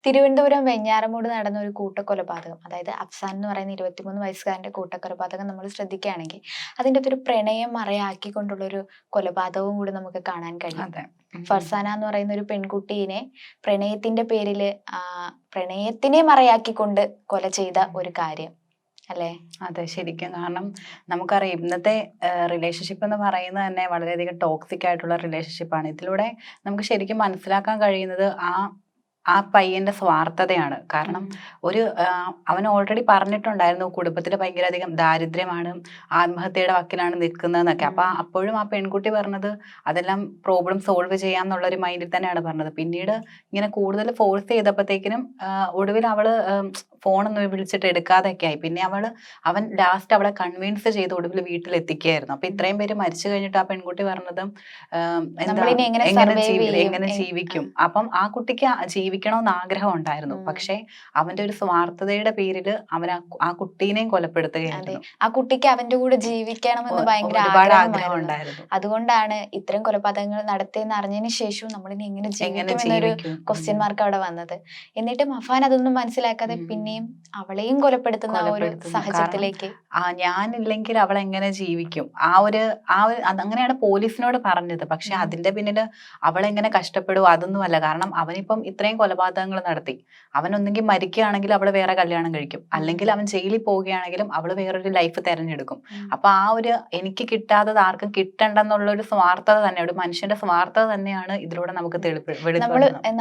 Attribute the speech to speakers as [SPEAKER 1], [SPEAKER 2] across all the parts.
[SPEAKER 1] തിരുവനന്തപുരം വെഞ്ഞാറമൂട് നടന്ന ഒരു കൂട്ടക്കൊലപാതകം, അതായത് അഫ്സാൻ എന്ന് പറയുന്ന 23 വയസ്സുകാരന്റെ കൂട്ടക്കൊലപാതകം നമ്മൾ ശ്രദ്ധിക്കുകയാണെങ്കിൽ അതിൻ്റെ അകത്തൊരു പ്രണയം മറയാക്കിക്കൊണ്ടുള്ള ഒരു കൊലപാതകവും കൂടി നമുക്ക് കാണാൻ കഴിയും.
[SPEAKER 2] അതെ.
[SPEAKER 1] ഫർസാന എന്ന് പറയുന്ന ഒരു പെൺകുട്ടീനെ പ്രണയത്തിന്റെ പേരില് പ്രണയത്തിനെ മറയാക്കിക്കൊണ്ട് കൊല ചെയ്ത ഒരു കാര്യം അല്ലേ?
[SPEAKER 2] അതെ, ശരിക്കും. കാരണം നമുക്കറിയാം ഇന്നത്തെ റിലേഷൻഷിപ്പ് എന്ന് പറയുന്നത് തന്നെ വളരെയധികം ടോക്സിക് ആയിട്ടുള്ള റിലേഷൻഷിപ്പാണ്. ഇതിലൂടെ നമുക്ക് ശരിക്കും മനസ്സിലാക്കാൻ കഴിയുന്നത് ആ പയ്യന്റെ സ്വാർത്ഥതയാണ്. കാരണം അവൻ ഓൾറെഡി പറഞ്ഞിട്ടുണ്ടായിരുന്നു കുടുംബത്തിൽ ഭയങ്കര അധികം ദാരിദ്ര്യമാണ്, ആത്മഹത്യയുടെ വക്കിലാണ് നിൽക്കുന്നതെന്നൊക്കെ. അപ്പൊ അപ്പോഴും ആ പെൺകുട്ടി പറഞ്ഞത് അതെല്ലാം പ്രോബ്ലം സോൾവ് ചെയ്യാന്നുള്ള ഒരു മൈൻഡിൽ തന്നെയാണ് പറഞ്ഞത്. പിന്നീട് ഇങ്ങനെ കൂടുതൽ ഫോഴ്സ് ചെയ്തപ്പോഴത്തേക്കിനും ഒടുവിൽ അവള് ഫോണൊന്നും വിളിച്ചിട്ട് എടുക്കാതെയൊക്കെ ആയി. പിന്നെ അവൻ ലാസ്റ്റ് അവളെ കൺവിൻസ് ചെയ്ത് ഒടുവിൽ വീട്ടിലെത്തിക്കുകയായിരുന്നു. അപ്പൊ ഇത്രയും പേര് മരിച്ചു കഴിഞ്ഞിട്ട് ആ പെൺകുട്ടി പറഞ്ഞത് എങ്ങനെ ജീവിക്കും. അപ്പം ആ കുട്ടിക്ക് ജീവിക്കണമെന്ന് ആഗ്രഹം ഉണ്ടായിരുന്നു. പക്ഷെ അവന്റെ ഒരു സ്വാർത്ഥതയുടെ പേരിൽ അവൻ ആ കുട്ടീനെയും കൊലപ്പെടുത്തുകയായിരുന്നു.
[SPEAKER 1] ആ കുട്ടിക്ക് അവന്റെ കൂടെ ജീവിക്കണമെന്ന് ഭയങ്കര ആഗ്രഹം ഉണ്ടായിരുന്നു. അതുകൊണ്ടാണ് ഇത്തരം കൊലപാതകങ്ങൾ നടത്തിയെന്ന് അറിഞ്ഞതിന് ശേഷവും നമ്മളിനി എങ്ങനെ ജീവിക്കുമെന്നൊരു ക്വസ്റ്റ്യൻ മാർക്ക് അവിടെ വന്നത്. എന്നിട്ടും അഫാൻ അതൊന്നും മനസ്സിലാക്കാതെ പിന്നെയും അവളെയും കൊലപ്പെടുത്തുന്ന ഒരു സാഹചര്യത്തിലേക്ക്.
[SPEAKER 2] ഞാനില്ലെങ്കിൽ അവൾ എങ്ങനെ ജീവിക്കും, അങ്ങനെയാണ് പോലീസിനോട് പറഞ്ഞത്. പക്ഷെ അതിന്റെ പിന്നില് അവളെങ്ങനെ കഷ്ടപ്പെടും അതൊന്നുമല്ല. കാരണം അവനിപ്പം ഇത്രയും കൊലപാതകങ്ങൾ നടത്തി. അവൻ ഒന്നെങ്കിൽ മരിക്കുകയാണെങ്കിൽ അവള് വേറെ കല്യാണം കഴിക്കും, അല്ലെങ്കിൽ അവൻ ജയിലിൽ പോവുകയാണെങ്കിലും അവള് വേറൊരു ലൈഫ് തെരഞ്ഞെടുക്കും. അപ്പൊ എനിക്ക് കിട്ടാത്തത് ആർക്കും കിട്ടണ്ടെന്നുള്ള ഒരു സ്വാർത്ഥത തന്നെ, ഒരു മനുഷ്യന്റെ സ്വാർത്ഥത തന്നെയാണ് ഇതിലൂടെ നമുക്ക്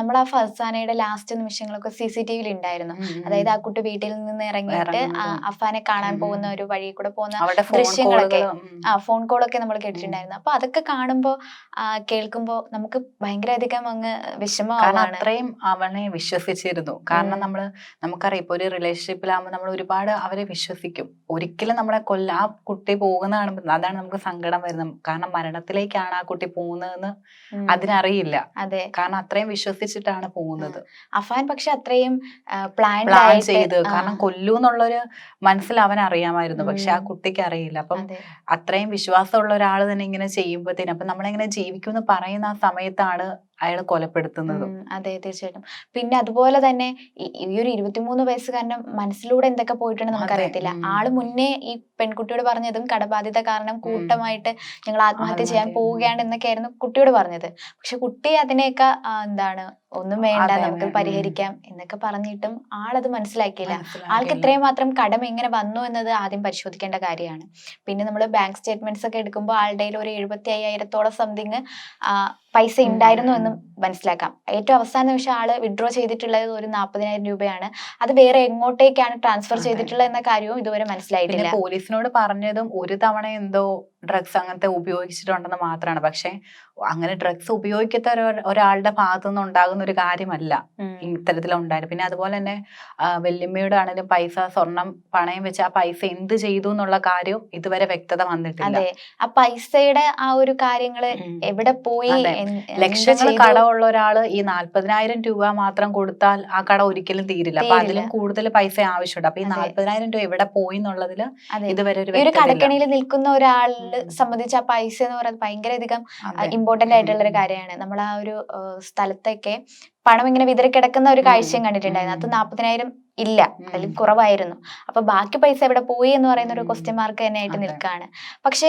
[SPEAKER 1] നമ്മൾ ആ ഫർസാനയുടെ ലാസ്റ്റ് നിമിഷങ്ങളൊക്കെ CCTV ഉണ്ടായിരുന്നു. അതായത് ആ കുട്ടി വീട്ടിൽ നിന്ന് ഇറങ്ങിയിട്ട് അഫാനെ കാണാൻ പോകുന്ന ഒരു വഴി കൂടെ പോകുന്ന ദൃശ്യങ്ങളൊക്കെ, ഫോൺ കോളൊക്കെ നമ്മൾ കേട്ടിട്ടുണ്ടായിരുന്നു. അപ്പൊ അതൊക്കെ കാണുമ്പോ കേൾക്കുമ്പോ നമുക്ക് ഭയങ്കര അധികം അങ്ങ് വിഷമമാണ്.
[SPEAKER 2] അത്രയും അവനെ വിശ്വസിച്ചിരുന്നു. കാരണം നമുക്കറിയാം ഇപ്പൊ ഒരു റിലേഷൻഷിപ്പിലാകുമ്പോൾ നമ്മൾ ഒരുപാട് അവരെ വിശ്വസിക്കും. ഒരിക്കലും നമ്മളെ ആ കുട്ടി പോകുന്ന കാണുമ്പോൾ അതാണ് നമുക്ക് സങ്കടം വരുന്നത്. കാരണം മരണത്തിലേക്കാണ് ആ കുട്ടി പോകുന്നതെന്ന് അതിനറിയില്ല.
[SPEAKER 1] അതെ,
[SPEAKER 2] കാരണം അത്രയും വിശ്വസിച്ചിട്ടാണ് പോകുന്നത്.
[SPEAKER 1] അഫാൻ പക്ഷെ അത്രയും പ്ലാൻ
[SPEAKER 2] ചെയ്ത്, കാരണം കൊല്ലൂന്നുള്ളൊരു മനസ്സിൽ അവൻ അറിയാമായിരുന്നു. പക്ഷെ ആ കുട്ടിക്ക് അറിയില്ല. അപ്പം അത്രയും വിശ്വാസമുള്ള ഒരാൾ തന്നെ ഇങ്ങനെ ചെയ്യുമ്പോഴത്തേനും അപ്പൊ നമ്മളെങ്ങനെ ജീവിക്കും എന്ന് പറയുന്ന ആ സമയത്താണ് അയാൾ കൊലപ്പെടുത്തുന്നത്.
[SPEAKER 1] അതെ, തീർച്ചയായിട്ടും. പിന്നെ അതുപോലെ തന്നെ ഈ ഒരു 23 വയസ്സുകാരന്റെ മനസ്സിലൂടെ എന്തൊക്കെ പോയിട്ടുണ്ടെന്ന് നമുക്കറിയത്തില്ല. ആള് മുന്നേ ഈ പെൺകുട്ടിയോട് പറഞ്ഞതും കടബാധ്യത കാരണം കൂട്ടമായിട്ട് ഞങ്ങൾ ആത്മഹത്യ ചെയ്യാൻ പോവുകയാണ് എന്നൊക്കെയായിരുന്നു കുട്ടിയോട് പറഞ്ഞത്. പക്ഷെ കുട്ടി അതിനെയൊക്കെ ഒന്നും വേണ്ട, നമുക്ക് പരിഹരിക്കാം എന്നൊക്കെ പറഞ്ഞിട്ടും ആളത് മനസ്സിലാക്കിയില്ല. ആൾക്ക് ഇത്രയും മാത്രം കടം എങ്ങനെ വന്നു എന്നത് ആദ്യം പരിശോധിക്കേണ്ട കാര്യമാണ്. പിന്നെ നമ്മൾ ബാങ്ക് സ്റ്റേറ്റ്മെന്റ്സ് ഒക്കെ എടുക്കുമ്പോൾ ആളുടെ ഒരു 75,000-ഓളം സംതിങ് പൈസ ഉണ്ടായിരുന്നു എന്നും മനസ്സിലാക്കാം. ഏറ്റവും അവസാന നിമിഷം ആള് വിഡ്രോ ചെയ്തിട്ടുള്ളത് ഒരു 40,000 രൂപയാണ്. അത് വേറെ എങ്ങോട്ടേക്കാണ് ട്രാൻസ്ഫർ ചെയ്തിട്ടുള്ളത് എന്ന കാര്യവും ഇതുവരെ മനസ്സിലായിട്ടില്ല.
[SPEAKER 2] പോലീസിനോട് പറഞ്ഞതും ഒരു തവണ എന്തോ ഡ്രഗ്സ് അങ്ങനത്തെ ഉപയോഗിച്ചിട്ടുണ്ടെന്ന് മാത്രമാണ്. പക്ഷെ അങ്ങനെ ഡ്രഗ്സ് ഉപയോഗിക്കാത്ത ഒരാളുടെ ഭാഗത്തുനിന്ന് ഉണ്ടാകുന്ന ഒരു കാര്യമല്ല ഇത്തരത്തിലുണ്ടായിരുന്നു. പിന്നെ അതുപോലെ തന്നെ വല്യമ്മയുടെ ആണെങ്കിലും പൈസ, സ്വർണം പണയം വെച്ച് ആ പൈസ എന്ത് ചെയ്തു എന്നുള്ള കാര്യം ഇതുവരെ വ്യക്തത വന്നിട്ടില്ല.
[SPEAKER 1] അതെ, ആ പൈസയുടെ ആ ഒരു കാര്യങ്ങള് എവിടെ പോയി,
[SPEAKER 2] ലക്ഷങ്ങൾ കടമുള്ള ഒരാള് ഈ 40,000 രൂപ മാത്രം കൊടുത്താൽ ആ കട ഒരിക്കലും തീരില്ല. അപ്പൊ അതിലും കൂടുതൽ പൈസ ആവശ്യമുണ്ട്. അപ്പൊ ഈ 40,000 രൂപ എവിടെ പോയി എന്നുള്ളതില് ഇതുവരെ ഒരു
[SPEAKER 1] കടക്കണിയിൽ നിൽക്കുന്ന ഒരാളിനെ സംബന്ധിച്ച് ആ പൈസ എന്ന് പറയുന്നത് ഭയങ്കര അധികം ഇമ്പോർട്ടന്റ് ആയിട്ടുള്ള ഒരു കാര്യമാണ്. നമ്മൾ ആ ഒരു സ്ഥലത്തൊക്കെ പണം ഇങ്ങനെ വിതറിക്കിടക്കുന്ന ഒരു കാഴ്ചയും കണ്ടിട്ടുണ്ടായിരുന്നു. അത് 40,000 ഇല്ല, അതിൽ കുറവായിരുന്നു. അപ്പൊ ബാക്കി പൈസ എവിടെ പോയി എന്ന് പറയുന്ന ഒരു ക്വസ്റ്റ്യൻ മാർക്ക് തന്നെ ആയിട്ട് നിൽക്കുകയാണ്. പക്ഷെ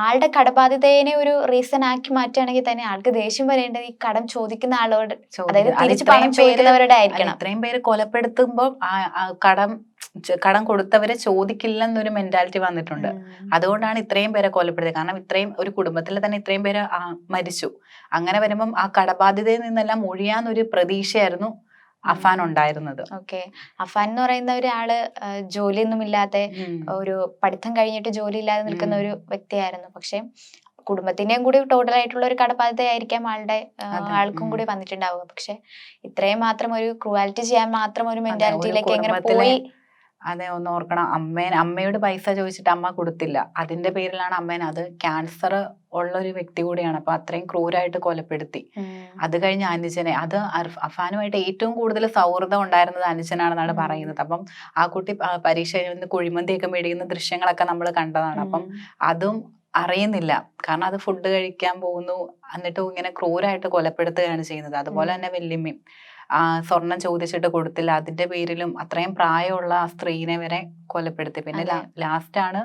[SPEAKER 1] ആളുടെ കടബാധ്യതയെ ഒരു റീസൺ ആക്കി മാറ്റുകയാണെങ്കിൽ തന്നെ ആൾക്ക് ദേഷ്യം വരേണ്ടത് ഈ കടം ചോദിക്കുന്ന ആളോട്, അതായത് തിരിച്ച് പണം ചോദിക്കുന്നവരുടെ ആയിരിക്കണം.
[SPEAKER 2] ഇത്രയും പേര് കൊലപ്പെടുത്തുമ്പോൾ കടം കൊടുത്തവരെ ചോദിക്കില്ലെന്നൊരു മെന്റാലിറ്റി വന്നിട്ടുണ്ട്. അതുകൊണ്ടാണ് ഇത്രയും പേരെ കൊലപ്പെടുത്തിയത്. കാരണം ഇത്രയും ഒരു കുടുംബത്തിൽ തന്നെ ഇത്രയും പേര് മരിച്ചു. അങ്ങനെ വരുമ്പം ആ കടബാധ്യതയിൽ നിന്നെല്ലാം ഒഴിയാന്നൊരു പ്രതീക്ഷയായിരുന്നു അഫാൻ ഉണ്ടായിരുന്നത്.
[SPEAKER 1] ഓക്കെ, അഫാൻ എന്ന് പറയുന്ന ഒരാള് ജോലിയൊന്നും ഇല്ലാതെ, ഒരു പഠിത്തം കഴിഞ്ഞിട്ട് ജോലി ഇല്ലാതെ നിൽക്കുന്ന ഒരു വ്യക്തിയായിരുന്നു. പക്ഷെ കുടുംബത്തിന്റെയും കൂടി ടോട്ടൽ ആയിട്ടുള്ള ഒരു കടബാധ്യതയായിരിക്കാം ആൾക്കും കൂടി വന്നിട്ടുണ്ടാവുക. പക്ഷെ ഇത്രയും മാത്രം ഒരു ക്രൂവാലിറ്റി ചെയ്യാൻ മാത്രം ഒരു മെന്റാലിറ്റിയിലേക്ക് എങ്ങനെ പോയി?
[SPEAKER 2] അതെ, ഒന്ന് ഓർക്കണം. അമ്മയോട് പൈസ ചോദിച്ചിട്ട് അമ്മ കൊടുത്തില്ല. അതിന്റെ പേരിലാണ് അത് ക്യാൻസർ ഉള്ള ഒരു വ്യക്തി കൂടിയാണ്. അപ്പൊ അത്രയും ക്രൂരായിട്ട് കൊലപ്പെടുത്തി. അത് കഴിഞ്ഞ് അനുജനെ, അത് അഫാനുമായിട്ട് ഏറ്റവും കൂടുതൽ സൗഹൃദം ഉണ്ടായിരുന്നത് അനുജനാണെന്നാണ് പറയുന്നത്. അപ്പം ആ കുട്ടി പരീക്ഷ കുഴിമന്തിയൊക്കെ മേടിക്കുന്ന ദൃശ്യങ്ങളൊക്കെ നമ്മൾ കണ്ടതാണ്. അപ്പം അതും അറിയുന്നില്ല. കാരണം അത് ഫുഡ് കഴിക്കാൻ പോകുന്നു, എന്നിട്ടും ഇങ്ങനെ ക്രൂരായിട്ട് കൊലപ്പെടുത്തുകയാണ് ചെയ്യുന്നത്. അതുപോലെ തന്നെ വല്യമ്മയും സ്വർണം ചോദിച്ചിട്ട് കൊടുത്തില്ല, അതിന്റെ പേരിലും അത്രയും പ്രായമുള്ള ആ സ്ത്രീനെ വരെ കൊലപ്പെടുത്തി. പിന്നെ ലാസ്റ്റാണ്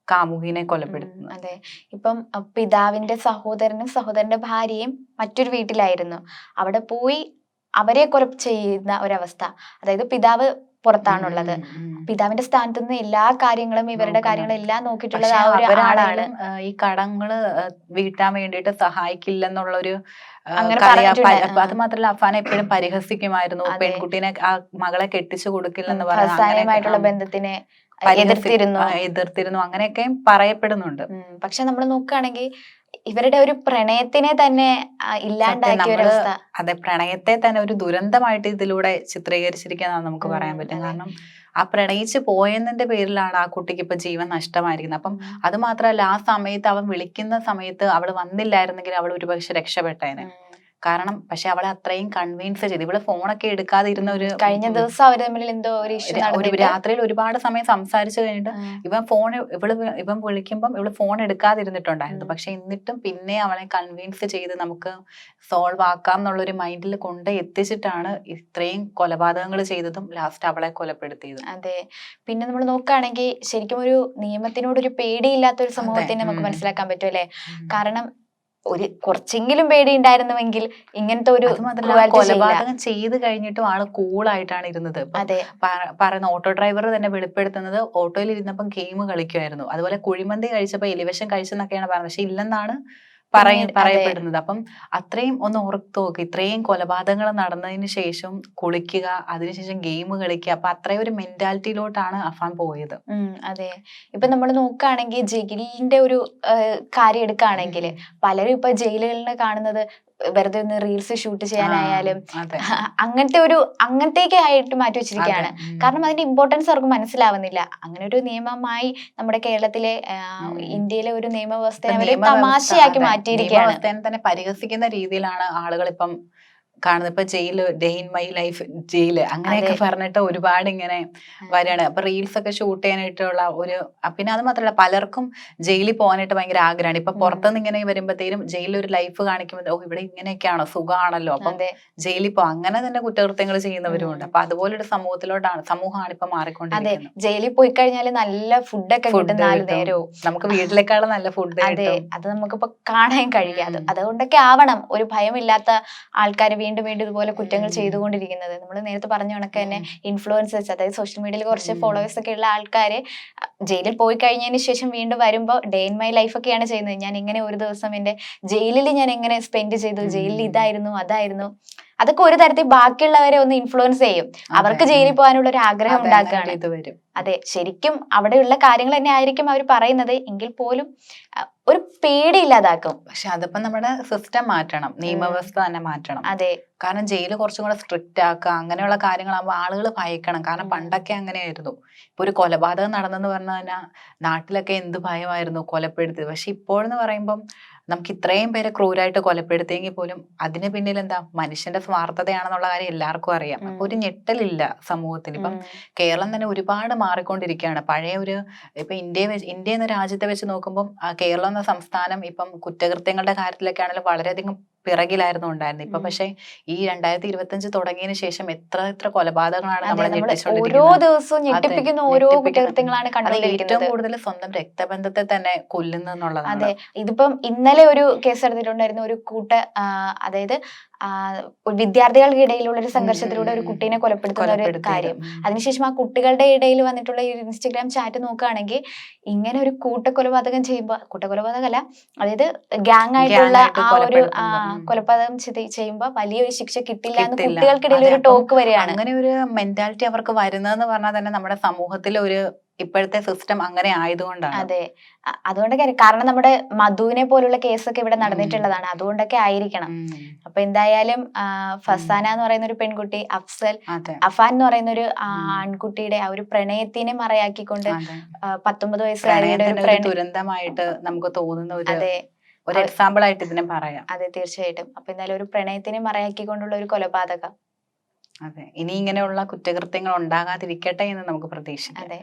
[SPEAKER 2] കാമുകിനെ കൊലപ്പെടുത്തുന്നത്.
[SPEAKER 1] അതെ, ഇപ്പം പിതാവിന്റെ സഹോദരന്റെ ഭാര്യയും മറ്റൊരു വീട്ടിലായിരുന്നു. അവിടെ പോയി അവരെ കൊല ചെയ്യുന്ന ഒരവസ്ഥ. അതായത് പിതാവ് പുറത്താണുള്ളത്. പിതാവിന്റെ സ്ഥാനത്ത് നിന്ന് എല്ലാ കാര്യങ്ങളും ഇവരുടെ കാര്യങ്ങളെല്ലാം നോക്കിയിട്ടുള്ളത് ആ ഒരു ആളാണ്.
[SPEAKER 2] ഈ കടങ്ങള് വീട്ടാൻ വേണ്ടിയിട്ട് സഹായിക്കില്ലെന്നുള്ളൊരു അത് മാത്രല്ല അഫാൻ എപ്പോഴും പരിഹസിക്കുമായിരുന്നു. പെൺകുട്ടീനെ ആ മകളെ കെട്ടിച്ചു കൊടുക്കില്ലെന്ന്
[SPEAKER 1] പറഞ്ഞ ബന്ധത്തിനെ
[SPEAKER 2] എതിർത്തിരുന്നു, അങ്ങനെയൊക്കെ പറയപ്പെടുന്നുണ്ട്.
[SPEAKER 1] പക്ഷെ നമ്മൾ നോക്കുകയാണെങ്കിൽ ഇവരുടെ ഒരു പ്രണയത്തിനെ തന്നെ ഇല്ലാണ്ടാക്കിയ ഒരു അവസ്ഥ.
[SPEAKER 2] അതെ, പ്രണയത്തെ തന്നെ ഒരു ദുരന്തമായിട്ട് ഇതിലൂടെ ചിത്രീകരിച്ചിരിക്കുന്നതാണ് നമുക്ക് പറയാൻ പറ്റും. കാരണം ആ പ്രണയിച്ച് പോയതിന്റെ പേരിലാണ് ആ കുട്ടിക്ക് ഇപ്പൊ ജീവൻ നഷ്ടമായിരിക്കുന്നത്. അപ്പം അത് മാത്രമല്ല, ആ സമയത്ത് അവൻ വിളിക്കുന്ന സമയത്ത് അവൾ വന്നില്ലായിരുന്നെങ്കിൽ അവൾ ഒരുപക്ഷെ രക്ഷപ്പെട്ടേനെ. കാരണം പക്ഷെ അവളെ അത്രയും കൺവിൻസ് ചെയ്ത്, ഇവള് ഫോണൊക്കെ എടുക്കാതെ ഇരുന്ന ഒരു
[SPEAKER 1] കഴിഞ്ഞ ദിവസം അവര് തമ്മിൽ എന്തോ ഒരു
[SPEAKER 2] രാത്രിയിൽ ഒരുപാട് സമയം സംസാരിച്ചു കഴിഞ്ഞിട്ട് ഇവൻ വിളിക്കുമ്പം ഇവള് ഫോൺ എടുക്കാതിരുന്നിട്ടുണ്ടായിരുന്നു. പക്ഷെ എന്നിട്ടും പിന്നെ അവളെ കൺവിൻസ് ചെയ്ത് നമുക്ക് സോൾവ് ആക്കാം എന്നുള്ളൊരു മൈൻഡിൽ കൊണ്ട് എത്തിച്ചിട്ടാണ് ഇത്രയും കൊലപാതകങ്ങൾ ചെയ്തതും ലാസ്റ്റ് അവളെ കൊലപ്പെടുത്തിയത്.
[SPEAKER 1] അതെ, പിന്നെ നമ്മൾ നോക്കുകയാണെങ്കിൽ ശരിക്കും ഒരു നിയമത്തിനോടൊരു പേടിയില്ലാത്ത ഒരു സമൂഹത്തെ നമുക്ക് മനസ്സിലാക്കാൻ പറ്റും അല്ലെ. കാരണം ഒരു കുറച്ചെങ്കിലും പേടി ഉണ്ടായിരുന്നുവെങ്കിൽ ഇങ്ങനത്തെ ഒരു
[SPEAKER 2] കൊലപാതകം ചെയ്ത് കഴിഞ്ഞിട്ടും ആള് കൂളായിട്ടാണ് ഇരുന്നത്. പറയുന്ന ഓട്ടോ ഡ്രൈവർ തന്നെ വെളിപ്പെടുത്തുന്നത് ഓട്ടോയിൽ ഇരുന്നപ്പം ഗെയിം കളിക്കുമായിരുന്നു, അതുപോലെ കുഴിമന്തി കഴിച്ചപ്പോ എലിവേഷൻ കഴിച്ചെന്നൊക്കെയാണ് പറയുന്നത്. പക്ഷെ ഇല്ലെന്നാണ് പറയപ്പെടുന്നത്. അപ്പം അത്രയും ഒന്ന് ഓർത്തു നോക്ക്, ഇത്രയും കൊലപാതകങ്ങൾ നടന്നതിന് ശേഷം കുളിക്കുക, അതിനുശേഷം ഗെയിം കളിക്കുക. അപ്പൊ അത്രയും ഒരു മെന്റാലിറ്റിയിലോട്ടാണ് അഫാൻ പോയത്.
[SPEAKER 1] അതെ, ഇപ്പൊ നമ്മൾ നോക്കുകയാണെങ്കിൽ ജയിലിന്റെ ഒരു കാര്യം എടുക്കുകയാണെങ്കിൽ പലരും ഇപ്പൊ ജയിലുകളിൽ കാണുന്നത് വെറുതെ ഒന്ന് റീൽസ് ഷൂട്ട് ചെയ്യാനായാലും അങ്ങനത്തേക്ക് ആയിട്ട് മാറ്റി വെച്ചിരിക്കുകയാണ്. കാരണം അതിന്റെ ഇമ്പോർട്ടൻസ് അവർക്ക് മനസ്സിലാവുന്നില്ല. അങ്ങനെ ഒരു നിയമമായി നമ്മുടെ കേരളത്തിലെ ഇന്ത്യയിലെ ഒരു നിയമവ്യവസ്ഥയെ അവർ തമാശയാക്കി മാറ്റിയിരിക്കുകയാണ്.
[SPEAKER 2] തന്നെ പരിഹസിക്കുന്ന രീതിയിലാണ് ആളുകൾ ഇപ്പം കാണുന്നത്. ഇപ്പൊ ജയില്, ഡേ ഇൻ മൈ ലൈഫ് ജയില്, അങ്ങനെയൊക്കെ പറഞ്ഞിട്ട് ഒരുപാട് ഇങ്ങനെ വരികയാണ്. അപ്പൊ റീൽസ് ഒക്കെ ഷൂട്ട് ചെയ്യാനായിട്ടുള്ള ഒരു, പിന്നെ അത് മാത്രമല്ല പലർക്കും ജയിലിൽ പോകാനായിട്ട് ഭയങ്കര ആഗ്രഹമാണ്. ഇപ്പൊ പുറത്തുനിന്ന് ഇങ്ങനെ വരുമ്പോഴത്തേനും ജയിലിൽ ഒരു ലൈഫ് കാണിക്കുമ്പോൾ ഇവിടെ ഇങ്ങനെയൊക്കെയാണോ, സുഖമാണല്ലോ, അപ്പം ജയിലിൽ പോ, അങ്ങനെ തന്നെ കുറ്റകൃത്യങ്ങൾ ചെയ്യുന്നവരും ഉണ്ട്. അപ്പൊ അതുപോലൊരു സമൂഹമാണ് ഇപ്പൊ മാറിക്കൊണ്ടിരിക്കുന്നത്.
[SPEAKER 1] ജയിലിൽ പോയി കഴിഞ്ഞാൽ നല്ല ഫുഡൊക്കെ കിട്ടും, 4 നേരവും
[SPEAKER 2] നമുക്ക് വീട്ടിലേക്കാളും നല്ല ഫുഡ്.
[SPEAKER 1] അതെ, അത് നമുക്കിപ്പോ കാണാൻ കഴിയാതെ. അതുകൊണ്ടൊക്കെ ആവണം ഒരു ഭയമില്ലാത്ത ആൾക്കാർ വീണ്ടും വീണ്ടും ഇതുപോലെ കുറ്റങ്ങൾ ചെയ്തുകൊണ്ടിരിക്കുന്നത്. നമ്മൾ നേരത്തെ പറഞ്ഞ കണക്ക് തന്നെ ഇൻഫ്ലുവൻസേഴ്സ്, അതായത് സോഷ്യൽ മീഡിയയിൽ കുറച്ച് ഫോളോവേഴ്സ് ഒക്കെ ഉള്ള ആൾക്കാര് ജയിലിൽ പോയി കഴിഞ്ഞതിന് ശേഷം വീണ്ടും വരുമ്പോൾ ഡേ ഇൻ മൈ ലൈഫ് ഒക്കെയാണ് ചെയ്യുന്നത്. ഞാൻ ഇങ്ങനെ ഒരു ദിവസം എന്റെ ജയിലിൽ ഞാൻ എങ്ങനെ സ്പെൻഡ് ചെയ്തു, ജയിലിൽ ഇതായിരുന്നു അതായിരുന്നു, അതൊക്കെ ഒരു തരത്തിൽ ബാക്കിയുള്ളവരെ ഒന്ന് ഇൻഫ്ലുവൻസ് ചെയ്യും. അവർക്ക് ജയിലിൽ പോകാനുള്ള ഒരു ആഗ്രഹം ഉണ്ടാക്കുകയാണ്. അതെ, ശരിക്കും അവിടെയുള്ള കാര്യങ്ങൾ തന്നെ ആയിരിക്കും അവർ പറയുന്നത്, എങ്കിൽ പോലും ഒരു പേടി ഇല്ലാതാക്കും.
[SPEAKER 2] പക്ഷെ അതിപ്പോ നമ്മുടെ സിസ്റ്റം മാറ്റണം, നിയമവ്യവസ്ഥ തന്നെ മാറ്റണം.
[SPEAKER 1] അതെ,
[SPEAKER 2] കാരണം ജയില് കുറച്ചും കൂടെ സ്ട്രിക്റ്റ് ആക്കുക, അങ്ങനെയുള്ള കാര്യങ്ങളാകുമ്പോൾ ആളുകൾ ഭയക്കണം. കാരണം പണ്ടൊക്കെ അങ്ങനെയായിരുന്നു. ഇപ്പൊ ഒരു കൊലപാതകം നടന്നെന്ന് പറഞ്ഞു കഴിഞ്ഞാൽ നാട്ടിലൊക്കെ എന്ത് ഭയമായിരുന്നു, കൊലപ്പെടുത്തിയത്. പക്ഷെ ഇപ്പോഴെന്ന് പറയുമ്പം നമുക്ക് ഇത്രയും പേരെ ക്രൂരായിട്ട് കൊലപ്പെടുത്തിയെങ്കിൽ പോലും അതിന് പിന്നിൽ എന്താ, മനുഷ്യന്റെ സ്വാർത്ഥതയാണെന്നുള്ള കാര്യം എല്ലാവർക്കും അറിയാം. അപ്പൊ ഒരു ഞെട്ടലില്ല സമൂഹത്തിന്. ഇപ്പം കേരളം തന്നെ ഒരുപാട് മാറിക്കൊണ്ടിരിക്കുകയാണ്. പഴയ ഒരു ഇപ്പൊ ഇന്ത്യ എന്ന രാജ്യത്തെ വെച്ച് നോക്കുമ്പോൾ കേരളം എന്ന സംസ്ഥാനം ഇപ്പം കുറ്റകൃത്യങ്ങളുടെ കാര്യത്തിലൊക്കെ ആണെങ്കിലും വളരെയധികം പിറകിലായിരുന്നു ഉണ്ടായിരുന്നത്. ഇപ്പൊ പക്ഷെ ഈ 2025 തുടങ്ങിയതിനു ശേഷം എത്ര കൊലപാതകങ്ങളാണ് നമ്മളെ ഞെട്ടിച്ചുകൊണ്ടിരിക്കുന്നത്.
[SPEAKER 1] ഓരോ ദിവസവും ഞെട്ടിപ്പിക്കുന്ന ഓരോ കുറ്റകൃത്യങ്ങളാണ് കണ്ടുകൊണ്ടിരിക്കുന്നത്.
[SPEAKER 2] ഏറ്റവും കൂടുതൽ സ്വന്തം രക്തബന്ധത്തെ തന്നെ കൊല്ലുന്നു എന്നുള്ളതാണ്.
[SPEAKER 1] അതെ, ഇതിപ്പം ഇന്നലെ ഒരു കേസ് എടുത്തിട്ടുണ്ടായിരുന്നു. ഒരു അതായത് വിദ്യാർത്ഥികൾക്ക് ഇടയിലുള്ള ഒരു സംഘർഷത്തിലൂടെ ഒരു കുട്ടീനെ കൊലപ്പെടുത്തുന്ന ഒരു കാര്യം. അതിനുശേഷം ആ കുട്ടികളുടെ ഇടയിൽ വന്നിട്ടുള്ള ഈ ഇൻസ്റ്റഗ്രാം ചാറ്റ് നോക്കുകയാണെങ്കിൽ ഇങ്ങനെ ഒരു കൂട്ടക്കൊലപാതകം ചെയ്യുമ്പോൾ, കൂട്ടക്കൊലപാതകമല്ല, അതായത് ഗ്യാങ് ആയിട്ടുള്ള ആ ഒരു കൊലപാതകം ചെയ്യുമ്പോൾ വലിയൊരു ശിക്ഷ കിട്ടില്ല എന്ന് കുട്ടികൾക്കിടയിൽ ഒരു ടോക്ക് വരികയാണ്.
[SPEAKER 2] അങ്ങനെ ഒരു മെന്റാലിറ്റി അവർക്ക് വരുന്നതെന്ന് പറഞ്ഞാൽ തന്നെ നമ്മുടെ സമൂഹത്തിലെ ഒരു ഇപ്പോഴത്തെ സിസ്റ്റം അങ്ങനെ ആയതുകൊണ്ടാണ്.
[SPEAKER 1] അതെ, അതുകൊണ്ടൊക്കെ, കാരണം നമ്മുടെ മധുവിനെ പോലുള്ള കേസൊക്കെ ഇവിടെ നടന്നിട്ടുള്ളതാണ്, അതുകൊണ്ടൊക്കെ ആയിരിക്കണം. അപ്പൊ എന്തായാലും ഫസാന എന്ന് പറയുന്ന ഒരു പെൺകുട്ടി, അഫാൻ എന്ന് പറയുന്ന ഒരു ആൺകുട്ടിയുടെ ആ ഒരു പ്രണയത്തിനെ മറയാക്കിക്കൊണ്ട് 19 വയസ്സുകാരിയുടെ ഒരു
[SPEAKER 2] ദുരന്തമായിട്ട് നമുക്ക് തോന്നുന്ന ഒരു എക്സാമ്പിൾ ആയിട്ട് ഇതിനെ പറയാം.
[SPEAKER 1] അതെ, തീർച്ചയായിട്ടും. അപ്പൊ എന്തായാലും ഒരു പ്രണയത്തിനെ മറയാക്കിക്കൊണ്ടുള്ള ഒരു കൊലപാതകം.
[SPEAKER 2] അതെ, ഇനി ഇങ്ങനെയുള്ള കുറ്റകൃത്യങ്ങൾ ഉണ്ടാകാതിരിക്കട്ടെ എന്ന് നമുക്ക് പ്രതീക്ഷിക്കാം.
[SPEAKER 1] അതെ.